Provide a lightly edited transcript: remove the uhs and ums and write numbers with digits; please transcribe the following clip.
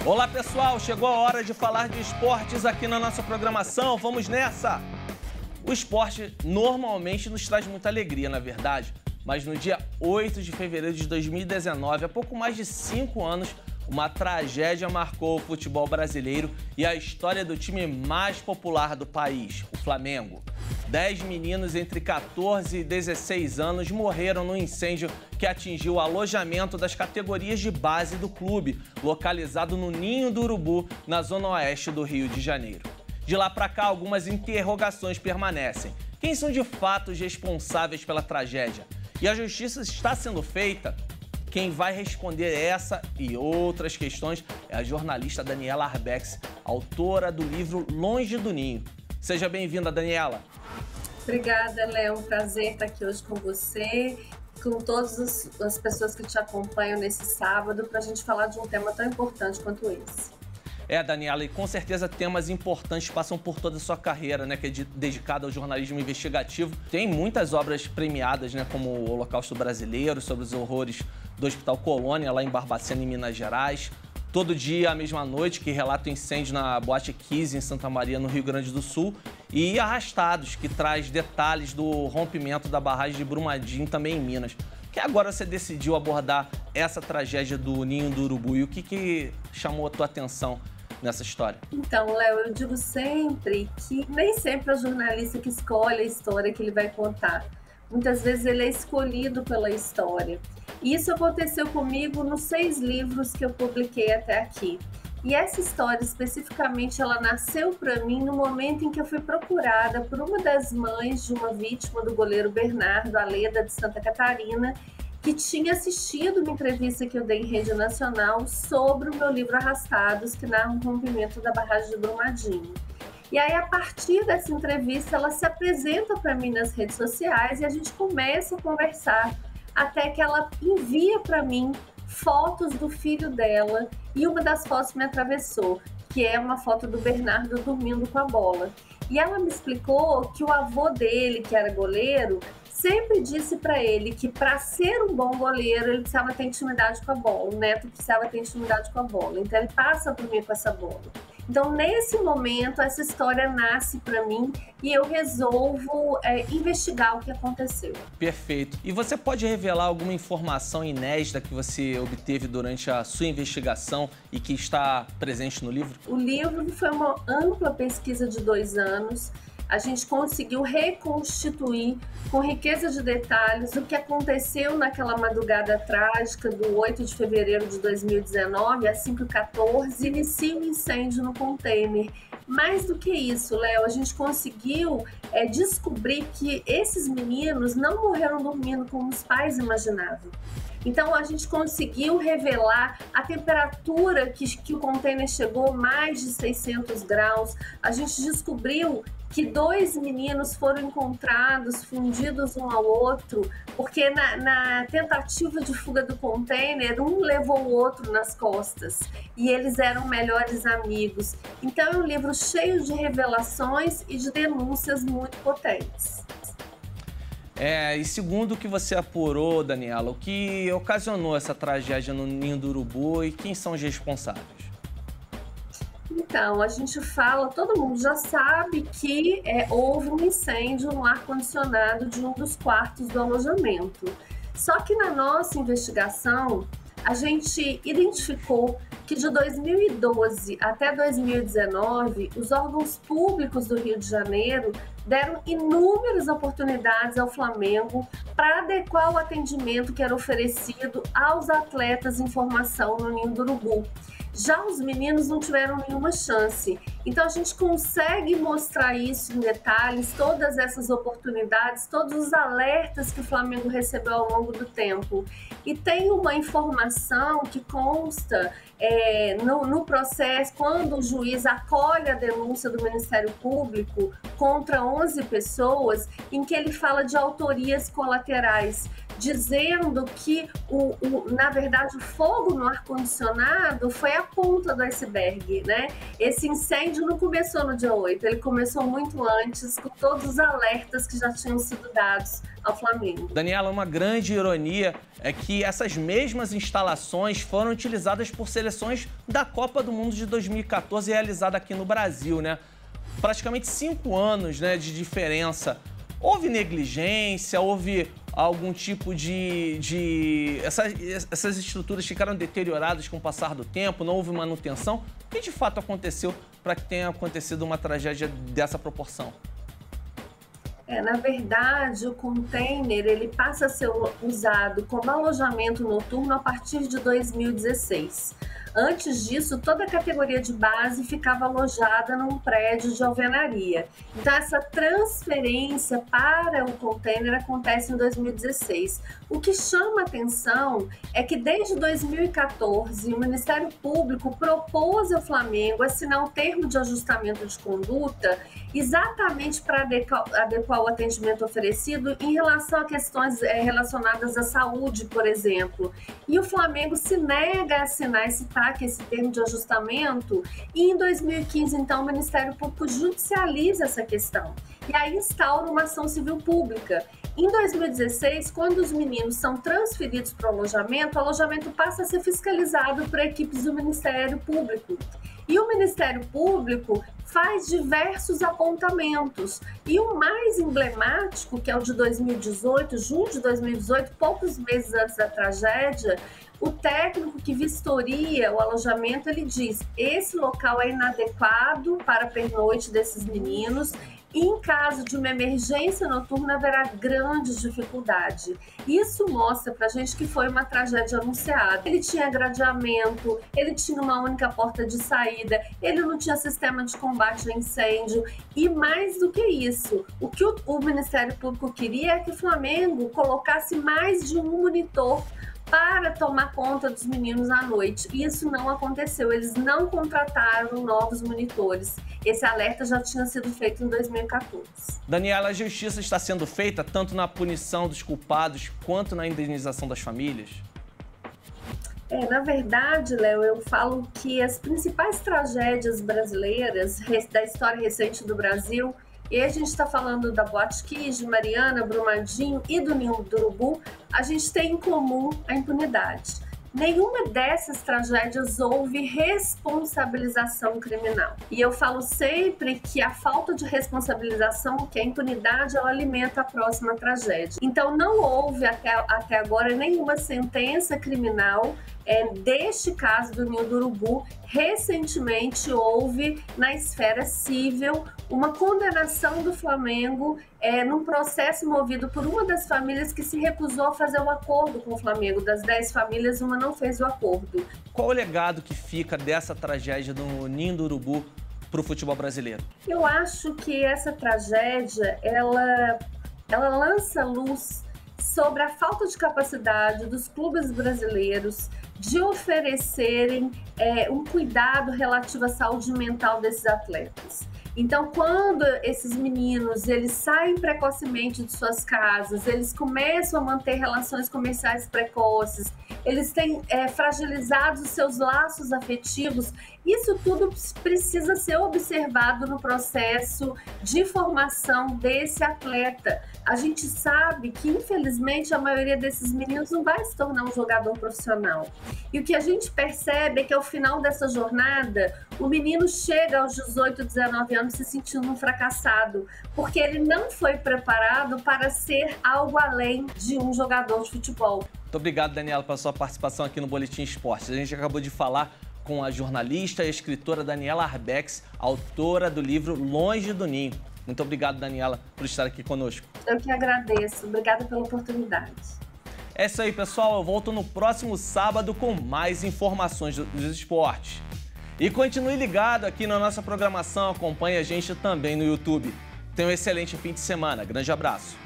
Olá pessoal, chegou a hora de falar de esportes aqui na nossa programação, vamos nessa! O esporte normalmente nos traz muita alegria, na verdade, mas no dia 8 de fevereiro de 2019, há pouco mais de 5 anos, uma tragédia marcou o futebol brasileiro e a história do time mais popular do país, o Flamengo. 10 meninos entre 14 e 16 anos morreram no incêndio que atingiu o alojamento das categorias de base do clube, localizado no Ninho do Urubu, na zona oeste do Rio de Janeiro. De lá para cá, algumas interrogações permanecem. Quem são de fato os responsáveis pela tragédia? E a justiça está sendo feita? Quem vai responder essa e outras questões é a jornalista Daniela Arbex, autora do livro Longe do Ninho. Seja bem-vinda, Daniela. Obrigada, Léo. Um prazer estar aqui hoje com você, com todas as pessoas que te acompanham nesse sábado, para a gente falar de um tema tão importante quanto esse. Daniela, e com certeza temas importantes passam por toda a sua carreira, né, que é dedicada ao jornalismo investigativo. Tem muitas obras premiadas, né, como o Holocausto Brasileiro, sobre os horrores do Hospital Colônia, lá em Barbacena, em Minas Gerais. Todo Dia, a Mesma Noite, que relata o incêndio na Boate Kiss, em Santa Maria, no Rio Grande do Sul. E Arrastados, que traz detalhes do rompimento da barragem de Brumadinho, também em Minas. Que agora você decidiu abordar essa tragédia do Ninho do Urubu e o que chamou a tua atenção nessa história? Então, Léo, eu digo sempre que nem sempre é o jornalista que escolhe a história que ele vai contar. Muitas vezes ele é escolhido pela história. E isso aconteceu comigo nos 6 livros que eu publiquei até aqui. E essa história, especificamente, ela nasceu para mim no momento em que eu fui procurada por uma das mães de uma vítima do goleiro Bernardo Aleda, de Santa Catarina, que tinha assistido uma entrevista que eu dei em rede nacional sobre o meu livro Arrastados, que narra o rompimento da barragem de Brumadinho. E aí, a partir dessa entrevista, ela se apresenta para mim nas redes sociais e a gente começa a conversar, até que ela envia para mim fotos do filho dela e uma das fotos me atravessou, que é uma foto do Bernardo dormindo com a bola. E ela me explicou que o avô dele, que era goleiro, sempre disse para ele que para ser um bom goleiro ele precisava ter intimidade com a bola, o neto precisava ter intimidade com a bola, então ele passa a dormir com essa bola. Então, nesse momento, essa história nasce para mim e eu resolvo investigar o que aconteceu. Perfeito. E você pode revelar alguma informação inédita que você obteve durante a sua investigação e que está presente no livro? O livro foi uma ampla pesquisa de 2 anos. A gente conseguiu reconstituir com riqueza de detalhes o que aconteceu naquela madrugada trágica do 8 de fevereiro de 2019, às 5h14, inicia um incêndio no container. Mais do que isso, Léo, a gente conseguiu descobrir que esses meninos não morreram dormindo como os pais imaginavam. Então, a gente conseguiu revelar a temperatura que o container chegou, mais de 600 graus. A gente descobriu que 2 meninos foram encontrados fundidos um ao outro, porque na tentativa de fuga do container, um levou o outro nas costas e eles eram melhores amigos. Então, é um livro cheio de revelações e de denúncias muito potentes. E segundo o que você apurou, Daniela, o que ocasionou essa tragédia no Ninho do Urubu e quem são os responsáveis? Então, a gente fala, todo mundo já sabe que houve um incêndio no ar-condicionado de um dos quartos do alojamento. Só que na nossa investigação, a gente identificou que de 2012 até 2019, os órgãos públicos do Rio de Janeiro deram inúmeras oportunidades ao Flamengo para adequar o atendimento que era oferecido aos atletas em formação no Ninho do Urubu. Já os meninos não tiveram nenhuma chance. Então, a gente consegue mostrar isso em detalhes, todas essas oportunidades, todos os alertas que o Flamengo recebeu ao longo do tempo. E tem uma informação que consta no processo, quando o juiz acolhe a denúncia do Ministério Público contra 11 pessoas, em que ele fala de autorias colaterais, dizendo que, na verdade, o fogo no ar-condicionado foi a ponta do iceberg, né? Esse incêndio não começou no dia 8, ele começou muito antes, com todos os alertas que já tinham sido dados ao Flamengo. Daniela, uma grande ironia é que essas mesmas instalações foram utilizadas por seleções da Copa do Mundo de 2014, realizada aqui no Brasil, né? Praticamente 5 anos, né, de diferença. Houve negligência, houve algum tipo essas estruturas ficaram deterioradas com o passar do tempo, não houve manutenção? O que de fato aconteceu para que tenha acontecido uma tragédia dessa proporção? Na verdade, o container ele passa a ser usado como alojamento noturno a partir de 2016. Antes disso, toda a categoria de base ficava alojada num prédio de alvenaria. Então, essa transferência para o container acontece em 2016. O que chama atenção é que desde 2014, o Ministério Público propôs ao Flamengo assinar um termo de ajustamento de conduta exatamente para adequar o atendimento oferecido em relação a questões relacionadas à saúde, por exemplo. E o Flamengo se nega a assinar esse termo de ajustamento, e em 2015, então, o Ministério Público judicializa essa questão e aí instaura uma ação civil pública. Em 2016, quando os meninos são transferidos para o alojamento passa a ser fiscalizado por equipes do Ministério Público. E o Ministério Público faz diversos apontamentos. E o mais emblemático, que é o de 2018, junho de 2018, poucos meses antes da tragédia, o técnico que vistoria o alojamento, ele diz: esse local é inadequado para a pernoite desses meninos, e em caso de uma emergência noturna haverá grande dificuldade. Isso mostra pra gente que foi uma tragédia anunciada. Ele tinha gradeamento, ele tinha uma única porta de saída, ele não tinha sistema de combate a incêndio, e mais do que isso, o que o Ministério Público queria é que o Flamengo colocasse mais de um monitor para tomar conta dos meninos à noite. Isso não aconteceu, eles não contrataram novos monitores. Esse alerta já tinha sido feito em 2014. Daniela, a justiça está sendo feita tanto na punição dos culpados quanto na indenização das famílias? Na verdade, Léo, eu falo que as principais tragédias brasileiras da história recente do Brasil, e a gente está falando da Boate Kiss, de Mariana, Brumadinho e do Ninho do Urubu, a gente tem em comum a impunidade. Nenhuma dessas tragédias houve responsabilização criminal. E eu falo sempre que a falta de responsabilização, que a impunidade, ela alimenta a próxima tragédia. Então não houve até agora nenhuma sentença criminal deste caso do Ninho do Urubu. Recentemente houve na esfera civil uma condenação do Flamengo num processo movido por uma das famílias que se recusou a fazer um acordo com o Flamengo. Das 10 famílias, uma não fez o acordo. Qual o legado que fica dessa tragédia do Ninho do Urubu para o futebol brasileiro? Eu acho que essa tragédia, ela lança luz sobre a falta de capacidade dos clubes brasileiros de oferecerem um cuidado relativo à saúde mental desses atletas. Então, quando esses meninos eles saem precocemente de suas casas, eles começam a manter relações comerciais precoces, eles têm fragilizados os seus laços afetivos, isso tudo precisa ser observado no processo de formação desse atleta. A gente sabe que, infelizmente, a maioria desses meninos não vai se tornar um jogador profissional. E o que a gente percebe é que, ao final dessa jornada, o menino chega aos 18, 19 anos se sentindo um fracassado, porque ele não foi preparado para ser algo além de um jogador de futebol. Muito obrigado, Daniela, pela sua participação aqui no Boletim Esportes. A gente acabou de falar com a jornalista e escritora Daniela Arbex, autora do livro Longe do Ninho. Muito obrigado, Daniela, por estar aqui conosco. Eu que agradeço. Obrigada pela oportunidade. É isso aí, pessoal. Eu volto no próximo sábado com mais informações dos esportes. E continue ligado aqui na nossa programação. Acompanhe a gente também no YouTube. Tenha um excelente fim de semana. Grande abraço.